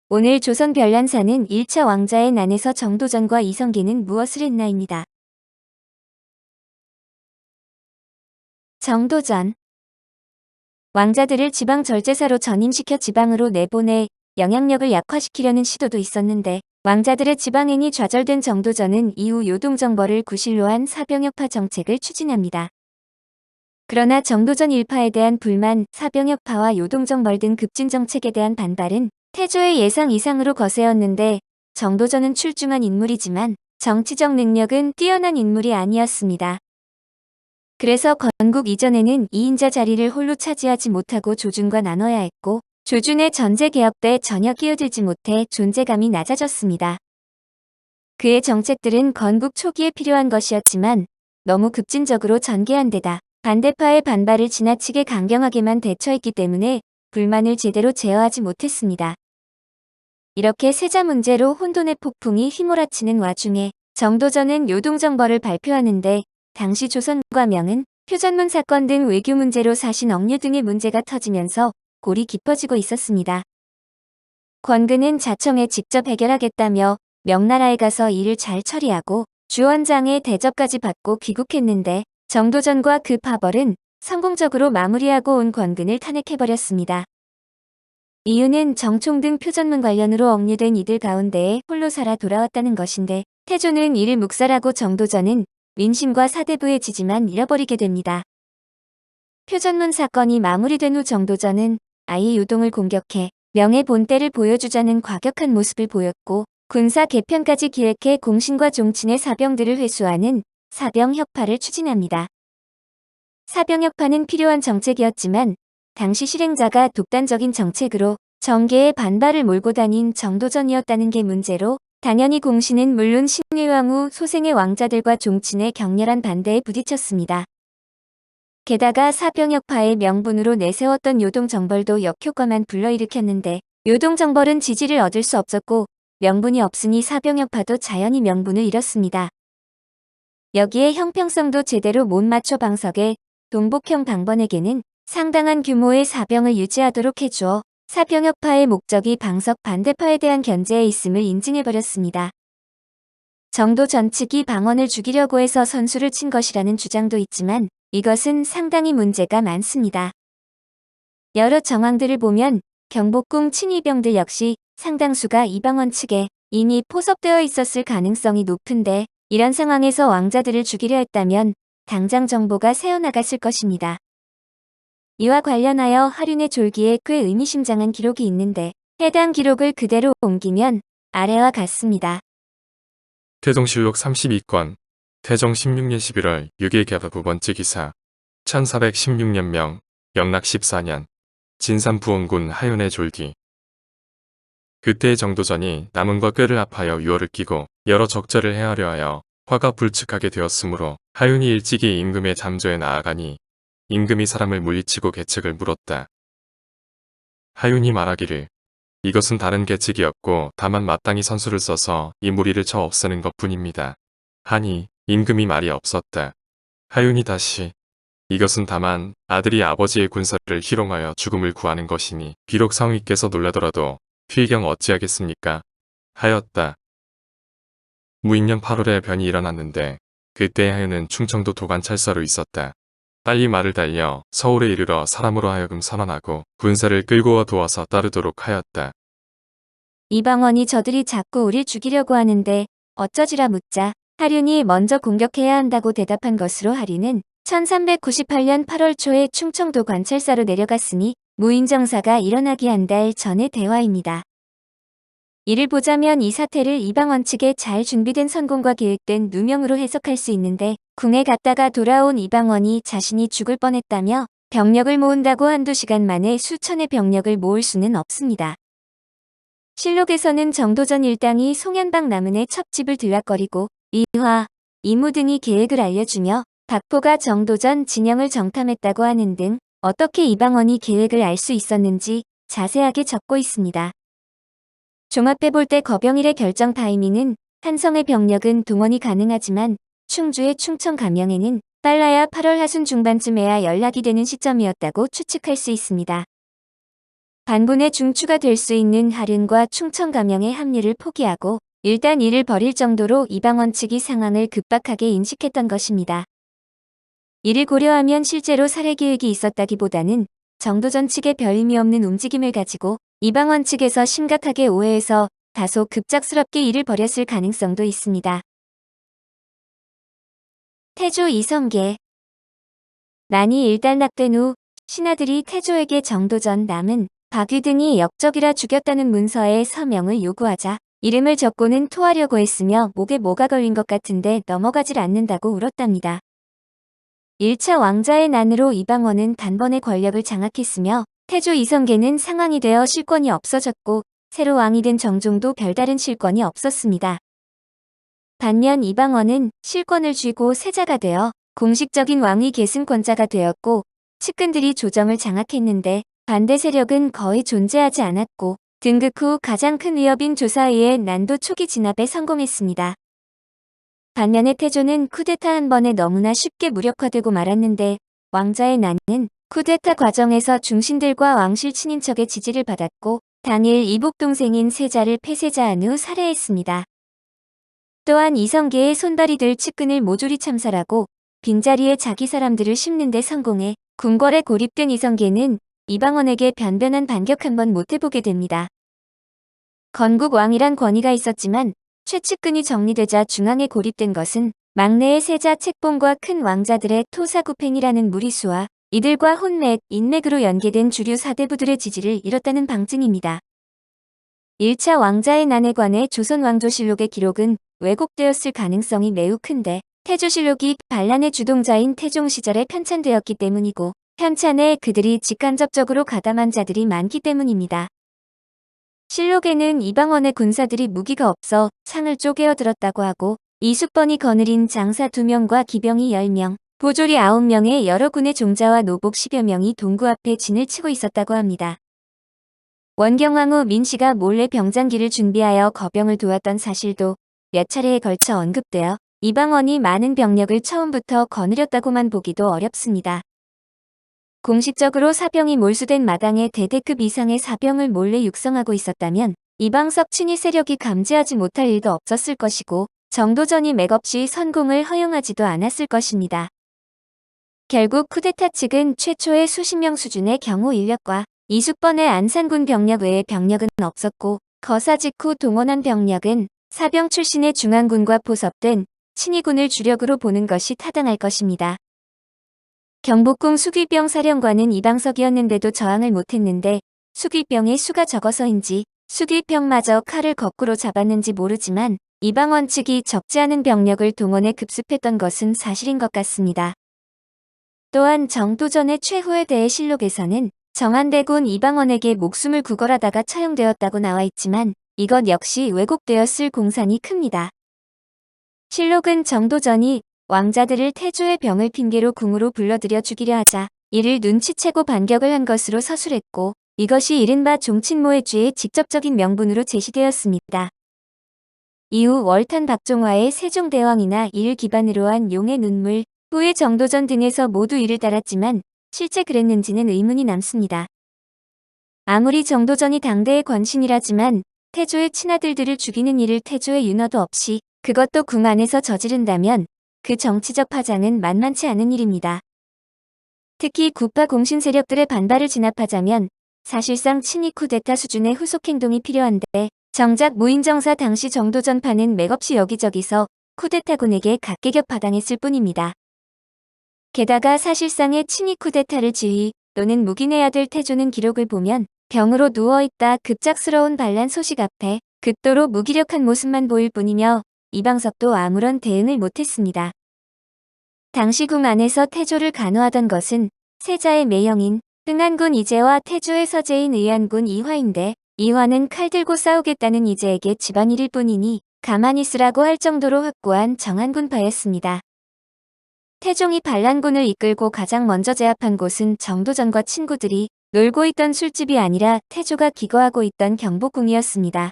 오늘 조선 별난사는 1차 왕자의 난에서 정도전과 이성계는 무엇을 했나입니다. 정도전. 왕자들을 지방 절제사로 전임시켜 지방으로 내보내 영향력을 약화시키려는 시도도 있었는데 왕자들의 지방행이 좌절된 정도전은 이후 요동정벌을 구실로 한 사병역파 정책을 추진합니다. 그러나 정도전 일파에 대한 불만, 사병역파와 요동정벌 등 급진 정책에 대한 반발은 태조의 예상 이상으로 거세었는데 정도전은 출중한 인물이지만 정치적 능력은 뛰어난 인물이 아니었습니다. 그래서 건국 이전에는 2인자 자리를 홀로 차지하지 못하고 조준과 나눠야 했고 조준의 전제 개혁 때 전혀 끼어들지 못해 존재감이 낮아졌습니다. 그의 정책들은 건국 초기에 필요한 것이었지만 너무 급진적으로 전개한 데다 반대파의 반발을 지나치게 강경하게만 대처했기 때문에 불만을 제대로 제어하지 못했습니다. 이렇게 세자 문제로 혼돈의 폭풍이 휘몰아치는 와중에 정도전은 요동정벌을 발표하는데 당시 조선과 명은 표전문 사건 등 외교 문제로 사신 억류 등의 문제가 터지면서 골이 깊어지고 있었습니다. 권근은 자청에 직접 해결하겠다며 명나라에 가서 일을 잘 처리하고 주원장의 대접까지 받고 귀국했는데 정도전과 그 파벌은 성공적으로 마무리하고 온 권근을 탄핵해버렸습니다. 이유는 정총 등 표전문 관련으로 억류된 이들 가운데에 홀로 살아 돌아왔다는 것인데 태조는 이를 묵살하고 정도전은 민심과 사대부의 지지만 잃어버리게 됩니다. 표전문 사건이 마무리된 후 정도전은 아예 요동을 공격해 명의 본때를 보여주자는 과격한 모습을 보였고 군사 개편까지 기획해 공신과 종친의 사병들을 회수하는 사병혁파를 추진합니다. 사병혁파는 필요한 정책이었지만 당시 실행자가 독단적인 정책으로 정계의 반발을 몰고 다닌 정도전이었다는 게 문제로 당연히 공신은 물론 신의왕 후 소생의 왕자들과 종친의 격렬한 반대에 부딪혔습니다. 게다가 사병혁파의 명분으로 내세웠던 요동정벌도 역효과만 불러일으켰는데 요동정벌은 지지를 얻을 수 없었고 명분이 없으니 사병혁파도 자연히 명분을 잃었습니다. 여기에 형평성도 제대로 못 맞춰 방석의 동복형 방번에게는 상당한 규모의 사병을 유지하도록 해주어 사병혁파의 목적이 방석 반대파에 대한 견제에 있음을 인증해버렸습니다. 정도전 측이 방언을 죽이려고 해서 선수를 친 것이라는 주장도 있지만 이것은 상당히 문제가 많습니다. 여러 정황들을 보면 경복궁 친위병들 역시 상당수가 이방원 측에 이미 포섭되어 있었을 가능성이 높은데 이런 상황에서 왕자들을 죽이려 했다면 당장 정보가 새어나갔을 것입니다. 이와 관련하여 하륜의 졸기에 꽤 의미심장한 기록이 있는데 해당 기록을 그대로 옮기면 아래와 같습니다. 태종실록 32권 태종 16년 11월 6일 개파 9번째 기사 1416년명 영락 14년 진산 부원군 하윤의 졸기. 그때 정도전이 남은과 꾀를 합하여 유어를 끼고 여러 적절을 해하려 하여 화가 불측하게 되었으므로 하윤이 일찍이 임금의 잠조에 나아가니 임금이 사람을 물리치고 계책을 물었다. 하윤이 말하기를 이것은 다른 계책이었고 다만 마땅히 선수를 써서 이 무리를 쳐 없애는 것뿐입니다. 하니 임금이 말이 없었다. 하윤이 다시 이것은 다만 아들이 아버지의 군사를 희롱하여 죽음을 구하는 것이니 비록 상위께서 놀라더라도 필경 어찌하겠습니까? 하였다. 무인년 8월에 변이 일어났는데 그때 하윤은 충청도 도관찰사로 있었다. 빨리 말을 달려 서울에 이르러 사람으로 하여금 선언하고 군사를 끌고 도와서 따르도록 하였다. 이방원이 저들이 자꾸 우릴 죽이려고 하는데 어쩌지라 묻자 하륜이 먼저 공격해야 한다고 대답한 것으로 하륜은 1398년 8월 초에 충청도 관찰사로 내려갔으니 무인정사가 일어나기 한 달 전의 대화입니다. 이를 보자면 이 사태를 이방원 측에 잘 준비된 선공과 계획된 누명으로 해석할 수 있는데 궁에 갔다가 돌아온 이방원이 자신이 죽을 뻔했다며 병력을 모은다고 한두 시간 만에 수천의 병력을 모을 수는 없습니다. 실록에서는 정도전 일당이 송현박 남은의 첩집을 들락거리고 이화, 이무 등이 계획을 알려주며 박포가 정도전 진영을 정탐했다고 하는 등 어떻게 이방원이 계획을 알 수 있었는지 자세하게 적고 있습니다. 종합해볼 때 거병일의 결정 타이밍은 한성의 병력은 동원이 가능하지만 충주의 충청 감영에는 빨라야 8월 하순 중반쯤에야 연락이 되는 시점이었다고 추측할 수 있습니다. 반군의 중추가 될 수 있는 할윤과 충청감영의 합류를 포기하고 일단 이를 버릴 정도로 이방원 측이 상황을 급박하게 인식했던 것입니다. 이를 고려하면 실제로 살해 계획이 있었다기보다는 정도전 측의 별 의미 없는 움직임을 가지고 이방원 측에서 심각하게 오해해서 다소 급작스럽게 이를 버렸을 가능성도 있습니다. 태조 이성계. 난이 일단락된 후 신하들이 태조에게 정도전, 남은, 박위 등이 역적이라 죽였다는 문서에 서명을 요구하자 이름을 적고는 토하려고 했으며 목에 뭐가 걸린 것 같은데 넘어가질 않는다고 울었답니다. 1차 왕자의 난으로 이방원은 단번에 권력을 장악했으며 태조 이성계는 상왕이 되어 실권이 없어졌고 새로 왕이 된 정종도 별다른 실권이 없었습니다. 반면 이방원은 실권을 쥐고 세자가 되어 공식적인 왕위 계승권자가 되었고 측근들이 조정을 장악했는데 반대 세력은 거의 존재하지 않았고 등극 후 가장 큰 위협인 조사의의 난도 초기 진압에 성공했습니다. 반면에 태조는 쿠데타 한 번에 너무나 쉽게 무력화되고 말았는데 왕자의 난은 쿠데타 과정에서 중신들과 왕실 친인척의 지지를 받았고 당일 이복 동생인 세자를 폐쇄자한 후 살해했습니다. 또한 이성계의 손발이 될 측근을 모조리 참살하고 빈자리에 자기 사람들을 심는 데 성공해 궁궐에 고립된 이성계는 이방원에게 변변한 반격 한번 못해보게 됩니다. 건국 왕이란 권위가 있었지만 최측근이 정리되자 중앙에 고립된 것은 막내의 세자 책봉과 큰 왕자들의 토사구팽이라는 무리수와 이들과 혼맥, 인맥으로 연계된 주류 사대부들의 지지를 잃었다는 방증입니다. 1차 왕자의 난에 관해 조선왕조실록의 기록은 왜곡되었을 가능성이 매우 큰데 태조실록이 반란의 주동자인 태종 시절에 편찬되었기 때문이고 편찬에 그들이 직간접적으로 가담한 자들이 많기 때문입니다. 실록에는 이방원의 군사들이 무기가 없어 창을 쪼개어 들었다고 하고 이숙번이 거느린 장사 2명과 기병이 10명, 보졸이 9명의 여러 군의 종자와 노복 10여 명이 동구 앞에 진을 치고 있었다고 합니다. 원경왕 후 민씨가 몰래 병장기를 준비하여 거병을 도왔던 사실도 몇 차례에 걸쳐 언급되어 이방원이 많은 병력을 처음부터 거느렸다고만 보기도 어렵습니다. 공식적으로 사병이 몰수된 마당에 대대급 이상의 사병을 몰래 육성하고 있었다면 이방석 친위 세력이 감지하지 못할 일도 없었을 것이고 정도전이 맥없이 선공을 허용하지도 않았을 것입니다. 결국 쿠데타 측은 최초의 수십 명 수준의 경호 인력과 이숙번의 안산군 병력 외에 병력은 없었고 거사 직후 동원한 병력은 사병 출신의 중앙군과 포섭된 친위군을 주력으로 보는 것이 타당할 것입니다. 경복궁 수귀병 사령관은 이방석이었는데도 저항을 못했는데 수귀병의 수가 적어서인지 수귀병마저 칼을 거꾸로 잡았는지 모르지만 이방원 측이 적지 않은 병력을 동원해 급습했던 것은 사실인 것 같습니다. 또한 정도전의 최후에 대해 실록에서는 정한대군 이방원에게 목숨을 구걸하다가 처형되었다고 나와 있지만 이것 역시 왜곡되었을 공산이 큽니다. 실록은 정도전이 왕자들을 태조의 병을 핑계로 궁으로 불러들여 죽이려 하자 이를 눈치채고 반격을 한 것으로 서술했고 이것이 이른바 종친모의 죄의 직접적인 명분으로 제시되었습니다. 이후 월탄 박종화의 세종대왕이나 이를 기반으로 한 용의 눈물, 후의 정도전 등에서 모두 이를 따랐지만 실제 그랬는지는 의문이 남습니다. 아무리 정도전이 당대의 권신이라지만 태조의 친아들들을 죽이는 일을 태조의 윤허도 없이 그것도 궁 안에서 저지른다면 그 정치적 파장은 만만치 않은 일입니다. 특히 구파 공신 세력들의 반발을 진압하자면 사실상 친위 쿠데타 수준의 후속 행동이 필요한데 정작 무인정사 당시 정도전파는 맥없이 여기저기서 쿠데타군에게 각계격파당했을 뿐입니다. 게다가 사실상의 친위 쿠데타를 지휘 또는 묵인해야 될 태조는 기록을 보면 병으로 누워있다 급작스러운 반란 소식 앞에 극도로 무기력한 모습만 보일 뿐이며 이방석도 아무런 대응을 못했습니다. 당시 궁 안에서 태조를 간호하던 것은 세자의 매형인 흥안군 이재와 태조의 서재인 의안군 이화인데 이화는 칼 들고 싸우겠다는 이재에게 집안일일 뿐이니 가만히 있으라고 할 정도로 확고한 정한군파였습니다. 태종이 반란군을 이끌고 가장 먼저 제압한 곳은 정도전과 친구들이 놀고 있던 술집이 아니라 태조가 기거하고 있던 경복궁이었습니다.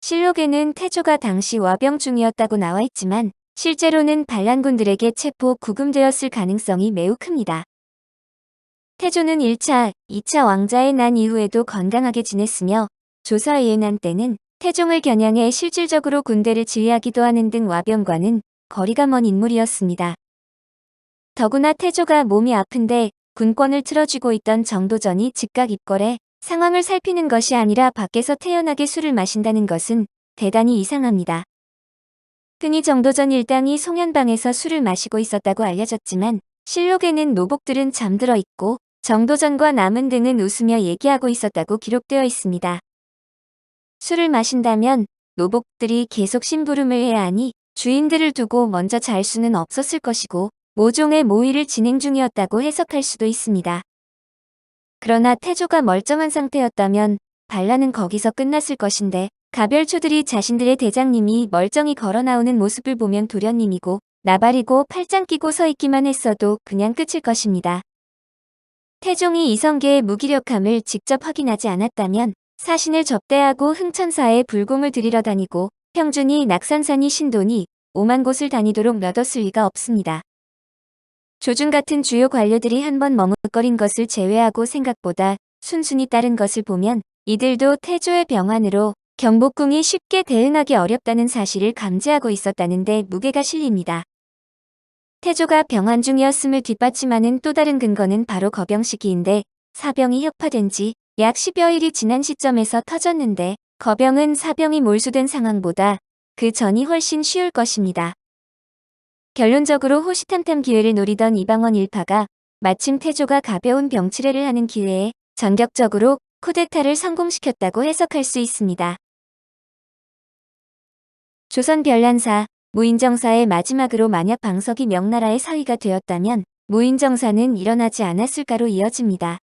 실록에는 태조가 당시 와병 중이었다고 나와 있지만 실제로는 반란군들에게 체포 구금되었을 가능성이 매우 큽니다. 태조는 1차, 2차 왕자의 난 이후에도 건강하게 지냈으며 조서에 난 때는 태종을 겨냥해 실질적으로 군대를 지휘하기도 하는 등 와병과는 거리가 먼 인물이었습니다. 더구나 태조가 몸이 아픈데 군권을 틀어쥐고 있던 정도전이 즉각 입궐해 상황을 살피는 것이 아니라 밖에서 태연하게 술을 마신다는 것은 대단히 이상합니다. 흔히 정도전 일당이 송현방에서 술을 마시고 있었다고 알려졌지만 실록에는 노복들은 잠들어 있고 정도전과 남은 등은 웃으며 얘기하고 있었다고 기록되어 있습니다. 술을 마신다면 노복들이 계속 심부름을 해야 하니 주인들을 두고 먼저 잘 수는 없었을 것이고 모종의 모의를 진행 중이었다고 해석할 수도 있습니다. 그러나 태조가 멀쩡한 상태였다면 반란은 거기서 끝났을 것인데 가별초들이 자신들의 대장님이 멀쩡히 걸어 나오는 모습을 보면 도련님이고 나발이고 팔짱 끼고 서 있기만 했어도 그냥 끝일 것입니다. 태종이 이성계의 무기력함을 직접 확인하지 않았다면 사신을 접대하고 흥천사에 불공을 들이러 다니고 평준이 낙산산이 신도니 5만 곳을 다니도록 놔뒀을 리가 없습니다. 조준 같은 주요 관료들이 한번 머뭇거린 것을 제외하고 생각보다 순순히 따른 것을 보면 이들도 태조의 병환으로 경복궁이 쉽게 대응하기 어렵다는 사실을 감지하고 있었다는 데 무게가 실립니다. 태조가 병환 중이었음을 뒷받침하는 또 다른 근거는 바로 거병 시기인데 사병이 혁파된 지 약 10여일이 지난 시점에서 터졌는데 거병은 사병이 몰수된 상황보다 그 전이 훨씬 쉬울 것입니다. 결론적으로 호시탐탐 기회를 노리던 이방원 일파가 마침 태조가 가벼운 병치레를 하는 기회에 전격적으로 쿠데타를 성공시켰다고 해석할 수 있습니다. 조선 별난사, 무인정사의 마지막으로 만약 방석이 명나라의 사위가 되었다면 무인정사는 일어나지 않았을까로 이어집니다.